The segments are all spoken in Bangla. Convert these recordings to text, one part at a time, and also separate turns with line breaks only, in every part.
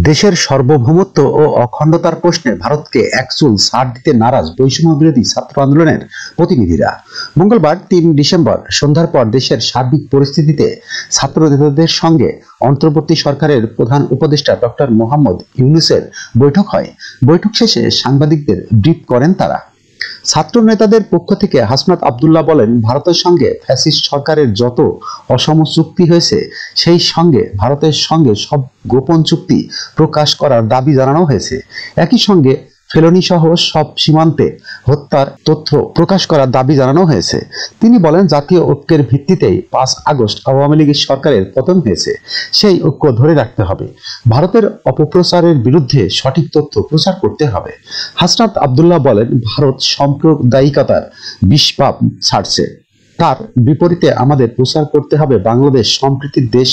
দেশের সার্বভৌমত্ব ও অখণ্ডতার প্রশ্নে ভারতকে একচুল ছাড় দিতে নারাজ বৈষম্য বিরোধী ছাত্র আন্দোলনের প্রতিনিধিরা মঙ্গলবার ৩ ডিসেম্বর সন্ধ্যার পর দেশের সার্বিক পরিস্থিতিতে ছাত্র নেতাদের সঙ্গে অন্তর্বর্তী সরকারের প্রধান উপদেষ্টা ডক্টর মোহাম্মদ ইউনূসের বৈঠক হয়। বৈঠক শেষে সাংবাদিকদের ব্রিফ করেন তারা। ছাত্র নেতাদের পক্ষ থেকে হাসনাত আব্দুল্লাহ বলেন, ভারতের সঙ্গে ফ্যাসিস্ট সরকারের যত অসম চুক্তি হয়েছে সেই সঙ্গে ভারতের সঙ্গে সব গোপন চুক্তি প্রকাশ করার দাবি জানানো হয়েছে। একই সঙ্গে ফেলনি সহ সব সীমান্তে হত্যার তথ্য প্রকাশ করার দাবি জানানো হয়েছে। তিনি বলেন, জাতীয় ঐক্যের ভিত্তিতেই ৫ আগস্ট আওয়ামী লীগের সরকারের পতন হয়েছে, সেই ঐক্য ধরে রাখতে হবে। ভারতের অপপ্রচারের বিরুদ্ধে সঠিক তথ্য প্রচার করতে হবে। হাসনাত আব্দুল্লাহ বলেন, ভারত সাম্প্রদায়িকতার বিষপাপ ছাড়ছে, তার বিপরীতে আমাদের প্রচার করতে হবে বাংলাদেশ সম্প্রীতির দেশ।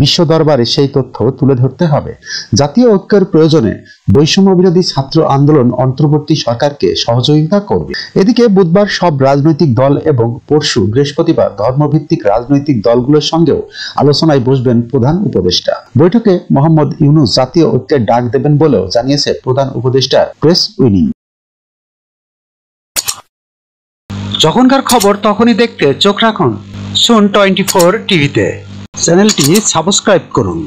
বিশ্ব দরবারে সেই তথ্য তুলে ধরতে হবে। জাতীয় ঐক্যের প্রয়োজনে বৈষম্য বিরোধী ছাত্র আন্দোলন অন্তর্বর্তী সরকারকে সহযোগিতা করবে। এদিকে বুধবার সব রাজনৈতিক দল এবং পরশু বৃহস্পতিবার ধর্মভিত্তিক রাজনৈতিক দলগুলোর সঙ্গেও আলোচনায় বসবেন প্রধান উপদেষ্টা। বৈঠকে মোহাম্মদ ইউনূস জাতীয় ঐক্যের ডাক দেবেন বলেও জানিয়েছে প্রধান উপদেষ্টার প্রেস উইং। যখনকার খবর তখনই দেখতে চোখ রাখুন সুন 24 টিভিতে। চ্যানেলটি সাবস্ক্রাইব করুন।